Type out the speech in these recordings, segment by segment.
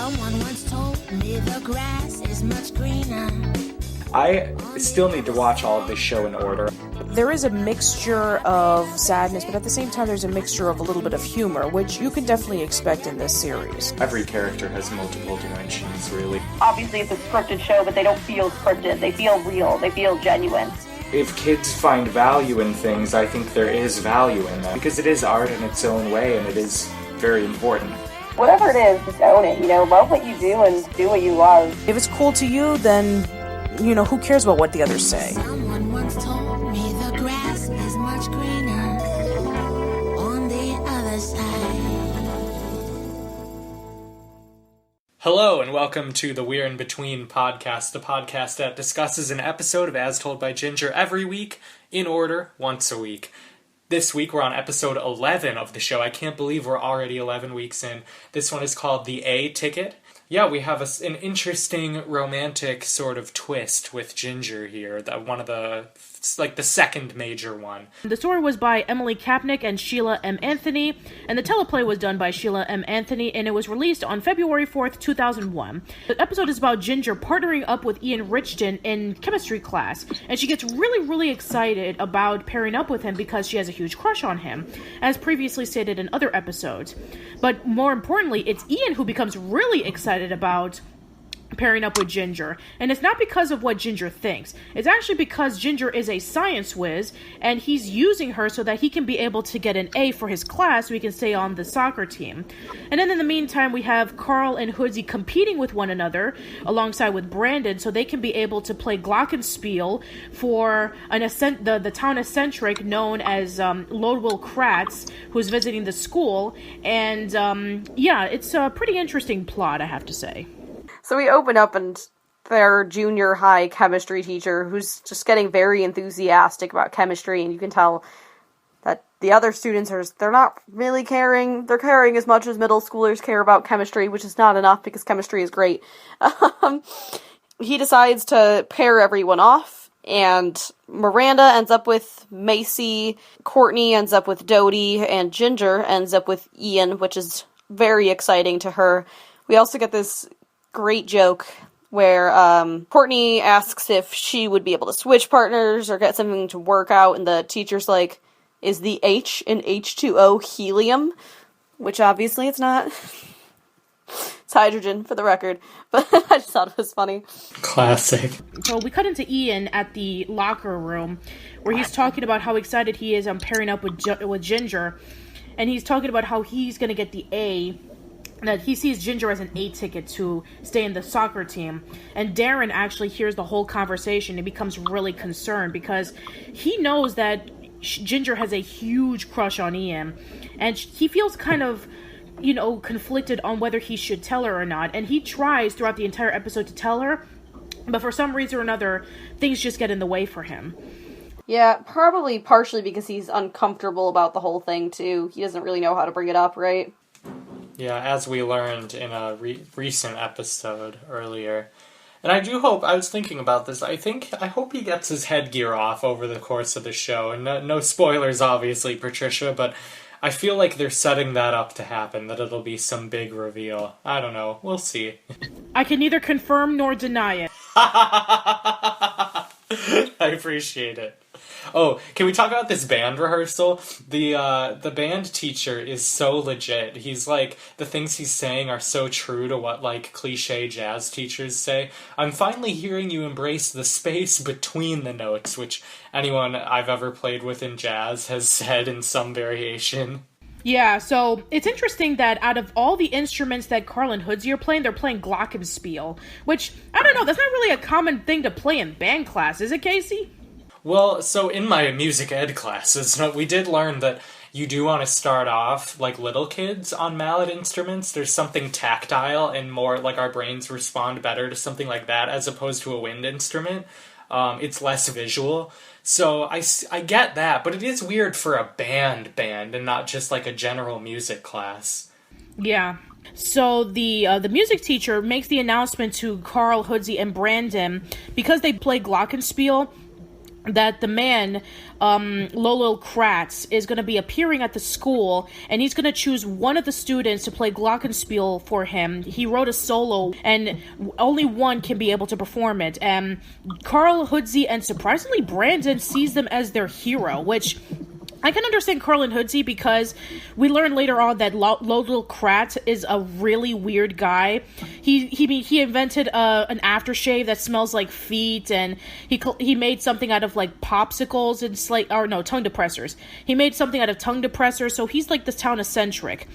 Someone once told me the grass is much greener. I still need to watch all of this show in order. There is a mixture of sadness, but at the same time there's a mixture of a little bit of humor, which you can definitely expect in this series. Every character has multiple dimensions, really. Obviously it's a scripted show, but they don't feel scripted. They feel real. They feel genuine. If kids find value in things, I think there is value in them. Because it is art in its own way, and it is very important. Whatever it is, just own it. Love what you do and do what you love. If it's cool to you, then, who cares about what the others say? Someone once told me the grass is much greener on the other side. Hello, and welcome to the We're in Between podcast, the podcast that discusses an episode of As Told by Ginger every week, in order, once a week. This week we're on episode 11 of the show. I can't believe we're already 11 weeks in. This one is called The A Ticket. Yeah, we have an interesting romantic sort of twist with Ginger here. The second major one. The story was by Emily Kapnick and Sheila M. Anthony, and the teleplay was done by Sheila M. Anthony, and it was released on February 4th, 2001. The episode is about Ginger partnering up with Ian Richton in chemistry class, and she gets really, really excited about pairing up with him because she has a huge crush on him, as previously stated in other episodes. But more importantly, it's Ian who becomes really excited about pairing up with Ginger. And it's not because of what Ginger thinks. It's actually because Ginger is a science whiz, and he's using her so that he can be able to get an A for his class so he can stay on the soccer team. And then in the meantime, we have Carl and Hoodsie competing with one another alongside with Brandon so they can be able to play glockenspiel for the town eccentric known as Lodwell Kratz, who's visiting the school. And it's a pretty interesting plot, I have to say. So we open up and their junior high chemistry teacher, who's just getting very enthusiastic about chemistry, and you can tell that the other students they're not really caring. They're caring as much as middle schoolers care about chemistry, which is not enough because chemistry is great. He decides to pair everyone off, and Miranda ends up with Macy, Courtney ends up with Dodie, and Ginger ends up with Ian, which is very exciting to her. We also get this great joke where Courtney asks if she would be able to switch partners or get something to work out, and the teacher's like, is the H in H2O helium? Which obviously it's not. It's hydrogen, for the record, but I just thought it was funny. Classic. So we cut into Ian at the locker room where he's talking about how excited he is on pairing up with Ginger, and he's talking about how he's going to get the A, that he sees Ginger as an A ticket to stay in the soccer team. And Darren actually hears the whole conversation and becomes really concerned because he knows that Ginger has a huge crush on Ian. And he feels kind of, conflicted on whether he should tell her or not. And he tries throughout the entire episode to tell her, but for some reason or another, things just get in the way for him. Yeah, probably partially because he's uncomfortable about the whole thing, too. He doesn't really know how to bring it up, right? Yeah, as we learned in a recent episode earlier. And I was thinking about this, I hope he gets his headgear off over the course of the show. And no spoilers, obviously, Patricia, but I feel like they're setting that up to happen, that it'll be some big reveal. I don't know, we'll see. I can neither confirm nor deny it. I appreciate it. Oh, can we talk about this band rehearsal? The band teacher is so legit. He's like, the things he's saying are so true to what, cliche jazz teachers say. I'm finally hearing you embrace the space between the notes, which anyone I've ever played with in jazz has said in some variation. Yeah, so it's interesting that out of all the instruments that Carl and Hoodsie are playing, they're playing glockenspiel, which, I don't know, that's not really a common thing to play in band class, is it, Casey? Well, so in my music ed classes, we did learn that you do want to start off like little kids on mallet instruments. There's something tactile and more like our brains respond better to something like that as opposed to a wind instrument. It's less visual. So I get that, but it is weird for a band and not just like a general music class. Yeah. So the music teacher makes the announcement to Carl, Hoodsie, and Brandon because they play glockenspiel. that the man, Lolo Kratz, is going to be appearing at the school, and he's going to choose one of the students to play glockenspiel for him. He wrote a solo, and only one can be able to perform it. And Carl, Hoodsie, and surprisingly Brandon sees them as their hero, which I can understand Carl and Hoodsie because we learn later on that Lolo Kratz is a really weird guy. He invented an aftershave that smells like feet, and he made something out of like popsicles and tongue depressors. He made something out of tongue depressors, so he's like this town eccentric.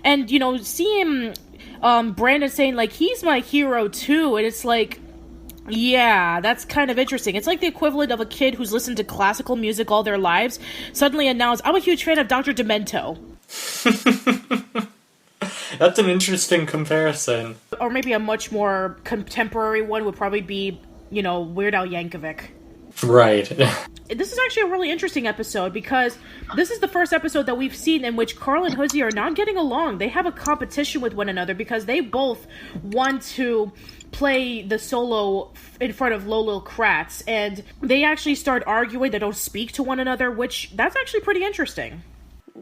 And seeing Brandon saying like he's my hero too, and it's like, yeah, that's kind of interesting. It's like the equivalent of a kid who's listened to classical music all their lives suddenly announced, I'm a huge fan of Dr. Demento. That's an interesting comparison. Or maybe a much more contemporary one would probably be, Weird Al Yankovic. Right. This is actually a really interesting episode because this is the first episode that we've seen in which Carl and Hoodsie are not getting along. They have a competition with one another because they both want to play the solo in front of Lolo Kratz, and they actually start arguing. They don't speak to one another, which that's actually pretty interesting.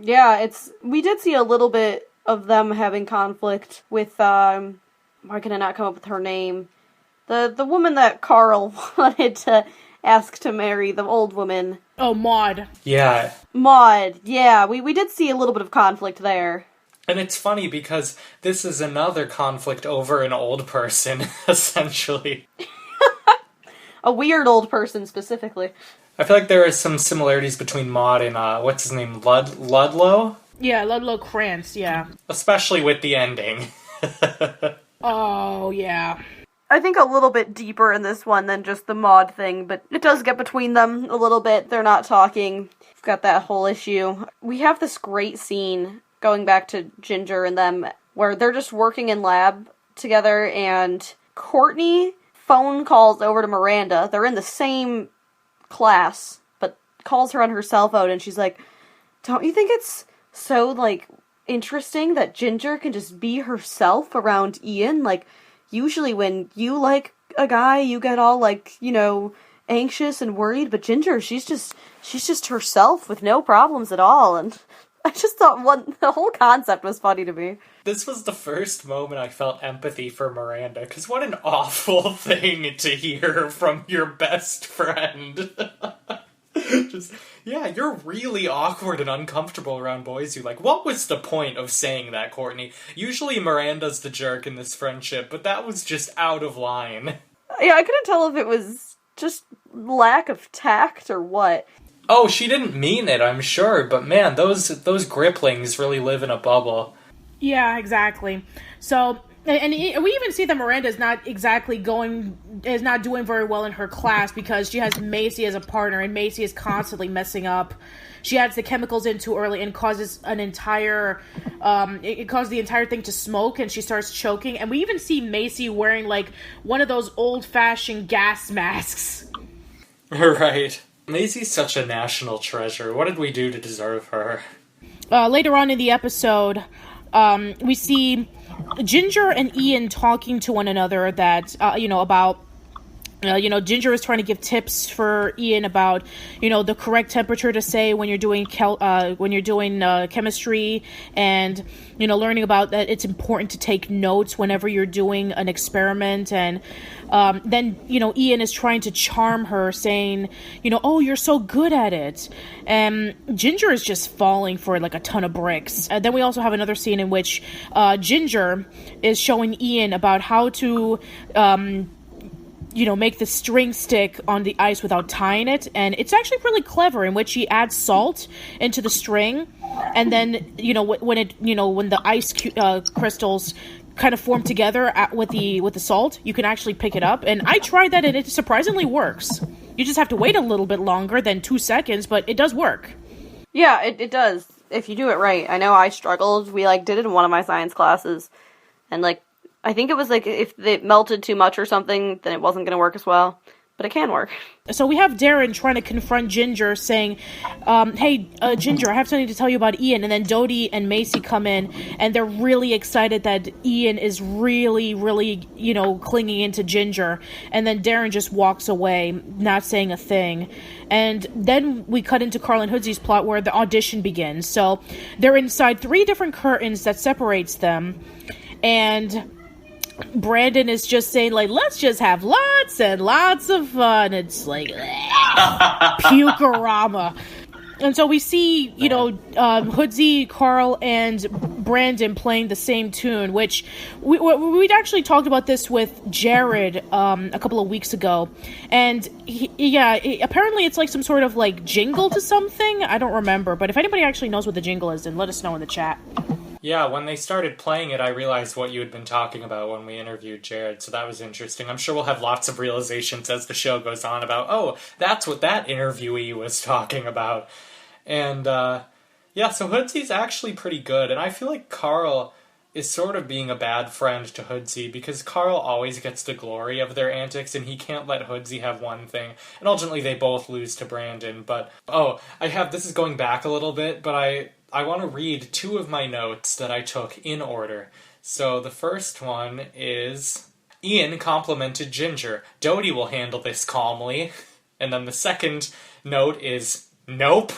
Yeah, we did see a little bit of them having conflict with, why can I not come up with her name? The woman that Carl wanted to ask to marry, the old woman. Oh, Maud. Yeah. Maud, yeah, we did see a little bit of conflict there. And it's funny because this is another conflict over an old person, essentially. A weird old person, specifically. I feel like there are some similarities between Maud and, what's his name, Ludlow? Yeah, Ludlow Krantz, yeah. Especially with the ending. Oh, yeah. I think a little bit deeper in this one than just the Maud thing, but it does get between them a little bit. They're not talking. We've got that whole issue. We have this great scene going back to Ginger and them, where they're just working in lab together, and Courtney phone calls over to Miranda. They're in the same class, but calls her on her cell phone, and she's like, don't you think it's so, like, interesting that Ginger can just be herself around Ian? Like, usually when you like a guy, you get all, like, anxious and worried, but Ginger, she's just herself with no problems at all, and I just thought the whole concept was funny to me. This was the first moment I felt empathy for Miranda, because what an awful thing to hear from your best friend. You're really awkward and uncomfortable around boys you like. What was the point of saying that, Courtney? Usually Miranda's the jerk in this friendship, but that was just out of line. Yeah, I couldn't tell if it was just lack of tact or what. Oh, she didn't mean it, I'm sure, but man, those griplings really live in a bubble. Yeah, exactly. So, and we even see that Miranda is not doing very well in her class because she has Macy as a partner, and Macy is constantly messing up. She adds the chemicals in too early and causes it causes the entire thing to smoke, and she starts choking. And we even see Macy wearing, like, one of those old-fashioned gas masks. Right. Macy's such a national treasure. What did we do to deserve her? Later on in the episode, we see Ginger and Ian talking to one another that, about... Ginger is trying to give tips for Ian about, the correct temperature to say when you're doing chemistry, and learning about that it's important to take notes whenever you're doing an experiment. And then Ian is trying to charm her, saying, oh, you're so good at it. And Ginger is just falling for like a ton of bricks. And then we also have another scene in which Ginger is showing Ian about how to make the string stick on the ice without tying it, and it's actually really clever, in which he adds salt into the string, and then when the ice crystals kind of form together with the salt, you can actually pick it up. And I tried that, and it surprisingly works. You just have to wait a little bit longer than 2 seconds, but it does work. Yeah, it does, if you do it right. I know I struggled. We did it in one of my science classes, and I think it was if it melted too much or something, then it wasn't going to work as well. but it can work. So we have Darren trying to confront Ginger, saying, hey, Ginger, I have something to tell you about Ian. And then Dodie and Macy come in, and they're really excited that Ian is really, really, clinging into Ginger. And then Darren just walks away, not saying a thing. And then we cut into Carl and Hoodsy's plot where the audition begins. So they're inside 3 different curtains that separates them. And Brandon is just saying, like, let's just have lots and lots of fun. It's like, puke-a-rama. And so we see, Hoodsy, Carl, and Brandon playing the same tune, which we'd actually talked about this with Jared a couple of weeks ago. And, apparently it's like some sort of, like, jingle to something. I don't remember. But if anybody actually knows what the jingle is, then let us know in the chat. Yeah, when they started playing it, I realized what you had been talking about when we interviewed Jared, so that was interesting. I'm sure we'll have lots of realizations as the show goes on about, oh, that's what that interviewee was talking about. And, so Hoodsy's actually pretty good, and I feel like Carl is sort of being a bad friend to Hoodsy, because Carl always gets the glory of their antics, and he can't let Hoodsy have one thing. And ultimately, they both lose to Brandon, but, this is going back a little bit, but I want to read 2 of my notes that I took in order. So the first one is, Ian complimented Ginger. Dodie will handle this calmly. And then the second note is, nope.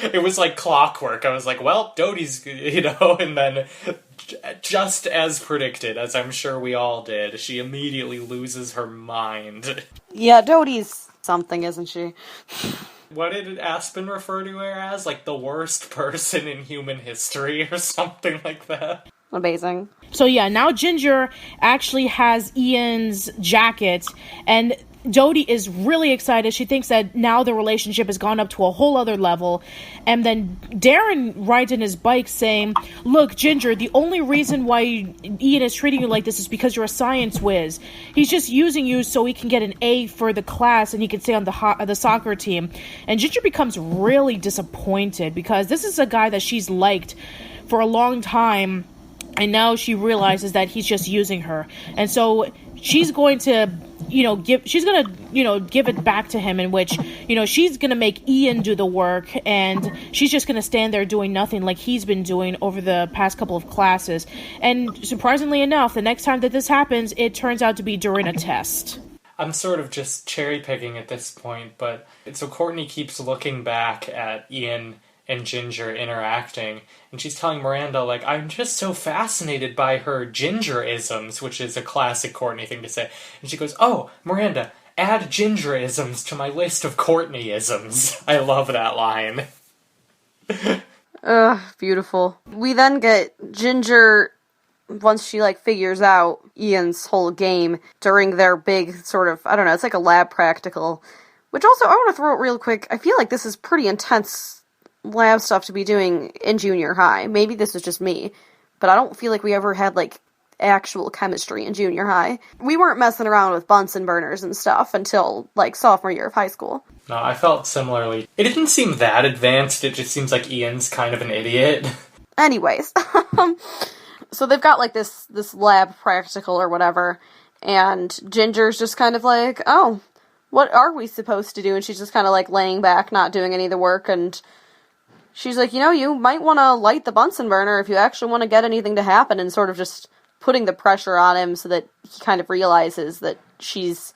It was like clockwork. I was like, well, Dodie's, and then just as predicted, as I'm sure we all did, she immediately loses her mind. Yeah, Dodie's something, isn't she? What did Aspen refer to her as? Like the worst person in human history or something like that? Amazing. So now Ginger actually has Ian's jacket, and Dodie is really excited. She thinks that now the relationship has gone up to a whole other level. And then Darren rides in his bike saying, look, Ginger, the only reason why Ian is treating you like this is because you're a science whiz. He's just using you so he can get an A for the class and he can stay on the soccer team. And Ginger becomes really disappointed because this is a guy that she's liked for a long time. And now she realizes that he's just using her. And so she's going to give it back to him, in which, she's going to make Ian do the work, and she's just going to stand there doing nothing like he's been doing over the past couple of classes. And surprisingly enough, the next time that this happens, it turns out to be during a test. I'm sort of just cherry-picking at this point, but so Courtney keeps looking back at Ian and Ginger interacting, and she's telling Miranda, like, I'm just so fascinated by her Ginger-isms, which is a classic Courtney thing to say. And she goes, oh, Miranda, add Ginger-isms to my list of Courtney-isms. I love that line. Beautiful. We then get Ginger, once she, figures out Ian's whole game during their big sort of, I don't know, it's like a lab practical, which also, I want to throw it real quick, I feel like this is pretty intense lab stuff to be doing in junior high. Maybe this is just me, but I don't feel like we ever had, actual chemistry in junior high. We weren't messing around with Bunsen burners and stuff until, sophomore year of high school. No, I felt similarly. It didn't seem that advanced, it just seems like Ian's kind of an idiot. Anyways, so they've got, this lab practical or whatever, and Ginger's just kind of like, oh, what are we supposed to do? And she's just kind of, laying back, not doing any of the work, and she's like, you might want to light the Bunsen burner if you actually want to get anything to happen, and sort of just putting the pressure on him so that he kind of realizes that she's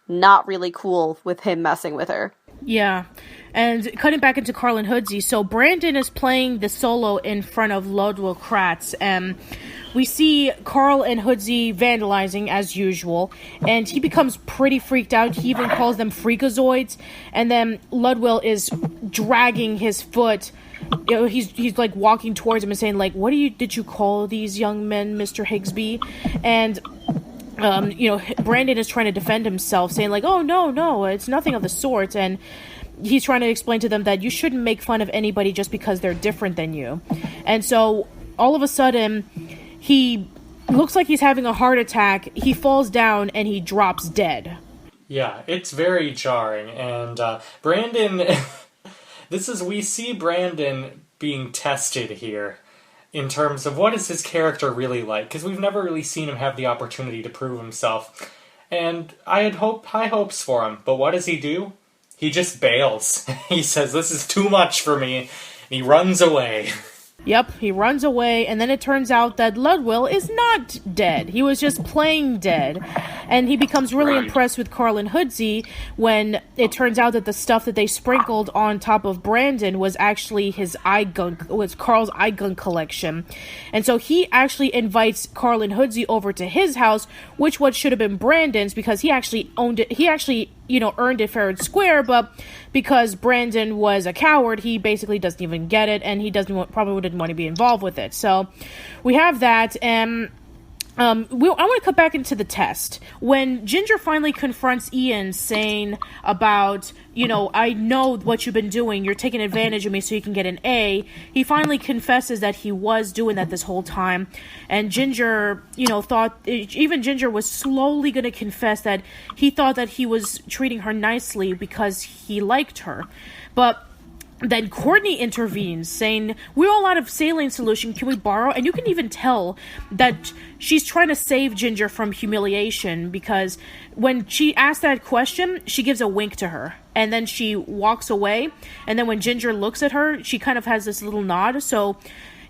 not really cool with him messing with her. Yeah. And cutting back into Carl and Hoodsy, so Brandon is playing the solo in front of Ludwig Kratz, and we see Carl and Hoodsy vandalizing as usual, and he becomes pretty freaked out. He even calls them freakazoids, and then Ludwig is dragging his foot. He's walking towards him and saying, what did you call these young men, Mr. Higsby? And Brandon is trying to defend himself, saying oh, no, it's nothing of the sort. And he's trying to explain to them that you shouldn't make fun of anybody just because they're different than you. And so all of a sudden, he looks like he's having a heart attack. He falls down and he drops dead. Yeah, it's very jarring. And Brandon, we see Brandon being tested here in terms of what is his character really like, because we've never really seen him have the opportunity to prove himself. and I had high hopes for him. But what does he do? He just bails. He says, "This is too much for me," and he runs away. Yep, he runs away, and then it turns out that Ludwell is not dead. He was just playing dead. And he becomes really impressed with Carl and Hoodsey when it turns out that the stuff that they sprinkled on top of Brandon was actually Carl's eye gun collection. And so he actually invites Carl and Hoodsey over to his house, which should have been Brandon's, because he actually owned it. He actually, earned it fair and square, but because Brandon was a coward, he basically doesn't even get it, and he probably didn't want to be involved with it. So we have that, and I want to cut back into the test. When Ginger finally confronts Ian saying about, I know what you've been doing, you're taking advantage of me so you can get an A, he finally confesses that he was doing that this whole time. And Ginger, even Ginger was slowly going to confess that he thought that he was treating her nicely because he liked her. But then Courtney intervenes, saying, "We're all out of saline solution, can we borrow?" And you can even tell that she's trying to save Ginger from humiliation, because when she asks that question, she gives a wink to her. And then she walks away, and then when Ginger looks at her, she kind of has this little nod. So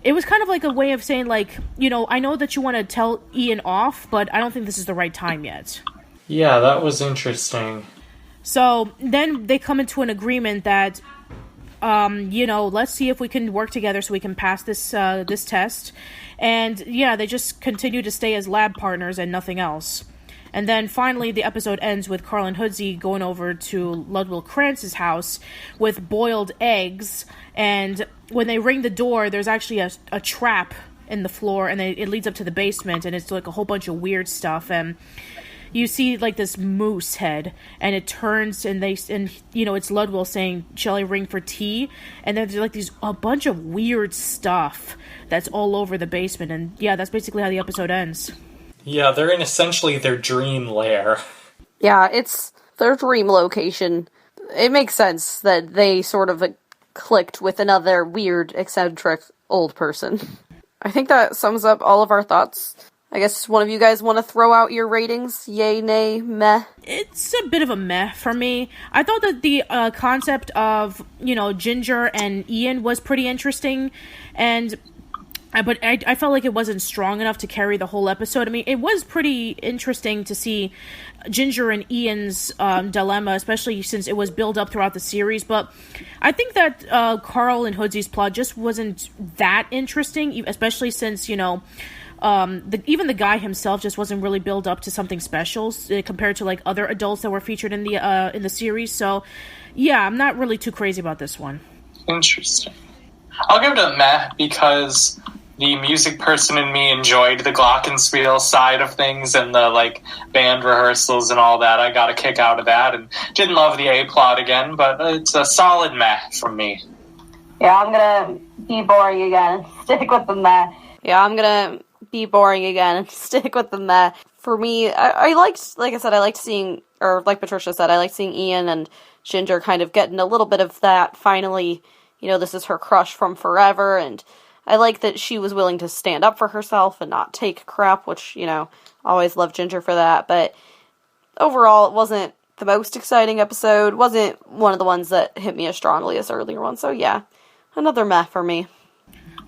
it was kind of like a way of saying, like, I know that you want to tell Ian off, but I don't think this is the right time yet. Yeah, that was interesting. So then they come into an agreement that let's see if we can work together so we can pass this test. And yeah, they just continue to stay as lab partners and nothing else. And then finally the episode ends with Carl and Hoodsey going over to Ludwell Krantz's house with boiled eggs. And when they ring the door, there's actually a trap in the floor, and it leads up to the basement, and it's like a whole bunch of weird stuff. And you see like this moose head, and it turns, and it's Ludwell saying, "Shall I ring for tea?" And then there's like a bunch of weird stuff that's all over the basement. And yeah, that's basically how the episode ends. Yeah, they're in essentially their dream lair. Yeah, it's their dream location. It makes sense that they sort of clicked with another weird, eccentric old person. I think that sums up all of our thoughts. I guess one of you guys want to throw out your ratings? Yay, nay, meh? It's a bit of a meh for me. I thought that the concept of, Ginger and Ian was pretty interesting, but I felt like it wasn't strong enough to carry the whole episode. I mean, it was pretty interesting to see Ginger and Ian's dilemma, especially since it was built up throughout the series, but I think that Carl and Hoodsey's plot just wasn't that interesting, especially since, even the guy himself just wasn't really built up to something special compared to like other adults that were featured in the series. So yeah, I'm not really too crazy about this one. Interesting. I'll give it a meh because the music person in me enjoyed the glockenspiel side of things and the band rehearsals and all that. I got a kick out of that and didn't love the A plot again, but it's a solid meh from me. Yeah, I'm gonna be boring again. Stick with the meh. Yeah, I'm gonna be boring again and stick with the meh. For me, I liked, like I said, I liked seeing, or like Patricia said, I liked seeing Ian and Ginger kind of getting a little bit of that, finally, this is her crush from forever, and I like that she was willing to stand up for herself and not take crap, which, always loved Ginger for that, but overall, it wasn't the most exciting episode, wasn't one of the ones that hit me as strongly as earlier ones, so yeah, another meh for me.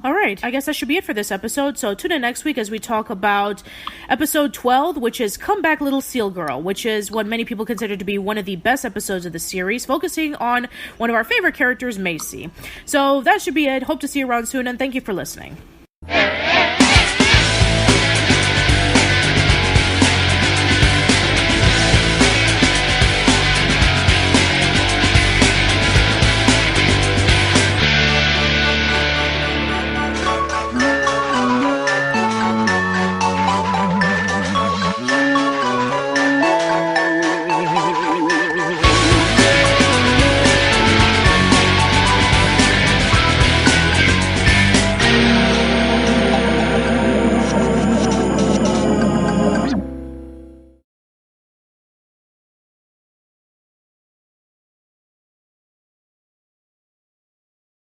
Alright, I guess that should be it for this episode, so tune in next week as we talk about episode 12, which is Come Back Little Seal Girl, which is what many people consider to be one of the best episodes of the series, focusing on one of our favorite characters, Macy. So that should be it. Hope to see you around soon, and thank you for listening.